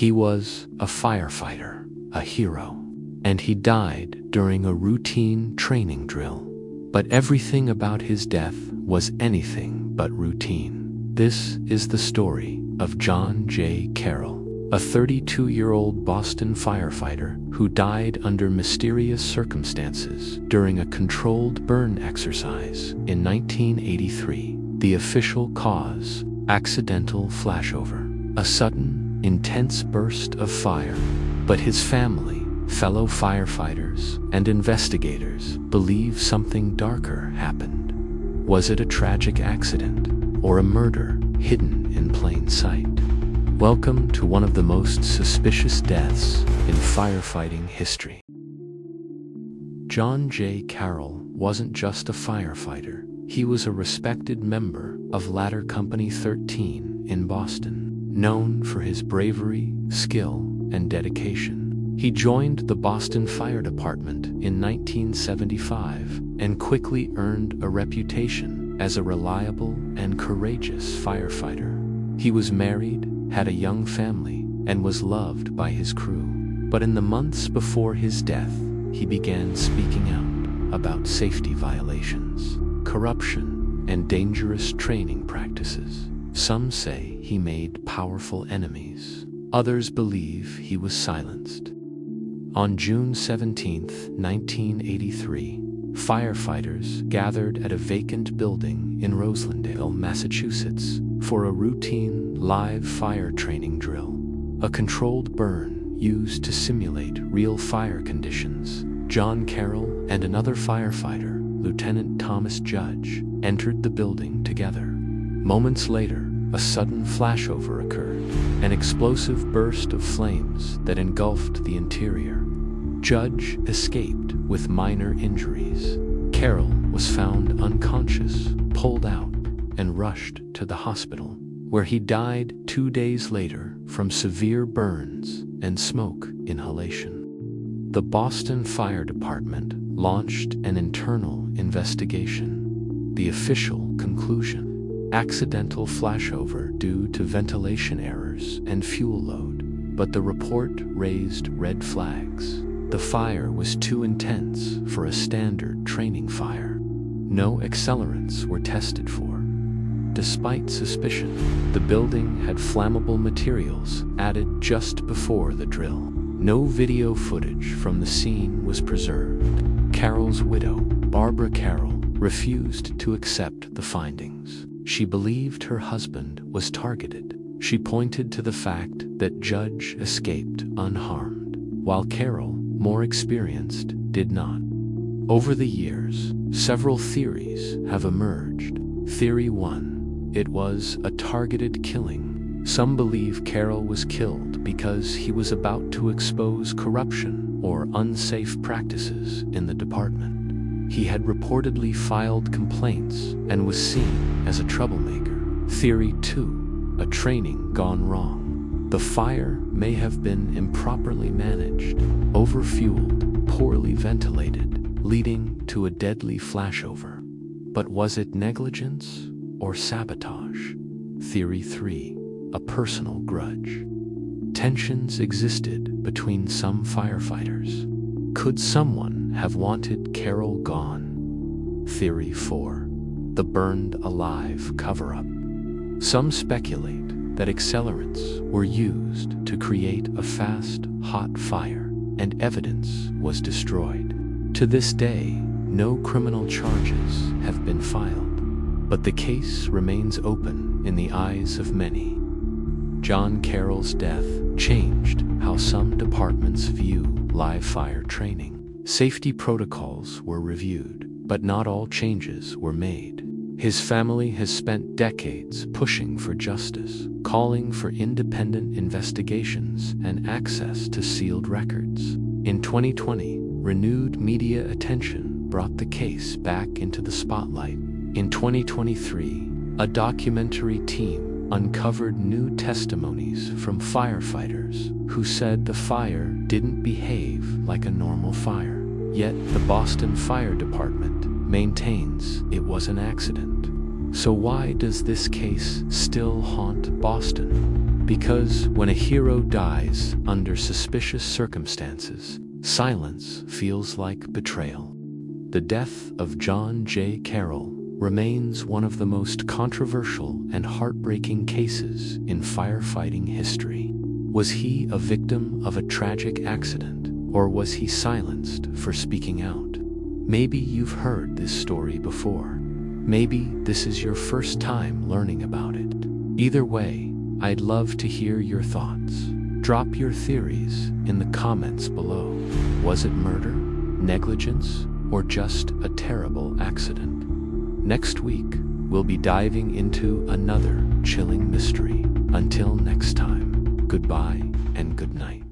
He was a firefighter, a hero, and he died during a routine training drill. But everything about his death was anything but routine. This is the story of John J. Carroll, a 32-year-old Boston firefighter who died under mysterious circumstances during a controlled burn exercise in 1983. The official cause: accidental flashover, a sudden, intense burst of fire. But his family, fellow firefighters, and investigators believe something darker happened. Was it a tragic accident or a murder hidden in plain sight? Welcome to one of the most suspicious deaths in firefighting history. John J. Carroll wasn't just a firefighter. He was a respected member of Ladder Company 13 in Boston, known for his bravery, skill, and dedication. He joined the Boston Fire Department in 1975 and quickly earned a reputation as a reliable and courageous firefighter. He was married, had a young family, and was loved by his crew. But in the months before his death, he began speaking out about safety violations, corruption, and dangerous training practices. Some say he made powerful enemies. Others believe he was silenced. On June 17, 1983, firefighters gathered at a vacant building in Roslindale, Massachusetts, for a routine live fire training drill, a controlled burn used to simulate real fire conditions. John Carroll and another firefighter, Lieutenant Thomas Judge, entered the building together. Moments later, a sudden flashover occurred, an explosive burst of flames that engulfed the interior. Judge escaped with minor injuries. Carroll was found unconscious, pulled out, and rushed to the hospital, where he died 2 days later from severe burns and smoke inhalation. The Boston Fire Department launched an internal investigation. The official conclusion: accidental flashover due to ventilation errors and fuel load. But the report raised red flags. The fire was too intense for a standard training fire. No accelerants were tested for. Despite suspicion, the building had flammable materials added just before the drill. No video footage from the scene was preserved. Carroll's widow, Barbara Carroll, refused to accept the findings. She believed her husband was targeted. She pointed to the fact that Judge escaped unharmed, while Carroll, more experienced, did not. Over the years, several theories have emerged. Theory 1: it was a targeted killing. Some believe Carroll was killed because he was about to expose corruption or unsafe practices in the department. He had reportedly filed complaints and was seen as a troublemaker. Theory 2: a training gone wrong. The fire may have been improperly managed, overfueled, poorly ventilated, leading to a deadly flashover. But was it negligence or sabotage? Theory 3: a personal grudge. Tensions existed between some firefighters. Could someone have wanted Carroll gone? Theory 4: the burned alive cover-up. Some speculate that accelerants were used to create a fast, hot fire, and evidence was destroyed. To this day, no criminal charges have been filed, but the case remains open in the eyes of many. John Carroll's death changed how some departments view live fire training. Safety protocols were reviewed, but not all changes were made. His family has spent decades pushing for justice, calling for independent investigations and access to sealed records. In 2020, renewed media attention brought the case back into the spotlight. In 2023, a documentary team uncovered new testimonies from firefighters who said the fire didn't behave like a normal fire. Yet the Boston Fire Department maintains it was an accident. So why does this case still haunt Boston? Because when a hero dies under suspicious circumstances, silence feels like betrayal. The death of John J. Carroll remains one of the most controversial and heartbreaking cases in firefighting history. Was he a victim of a tragic accident, or was he silenced for speaking out? Maybe you've heard this story before. Maybe this is your first time learning about it. Either way, I'd love to hear your thoughts. Drop your theories in the comments below. Was it murder, negligence, or just a terrible accident? Next week, we'll be diving into another chilling mystery. Until next time, goodbye and good night.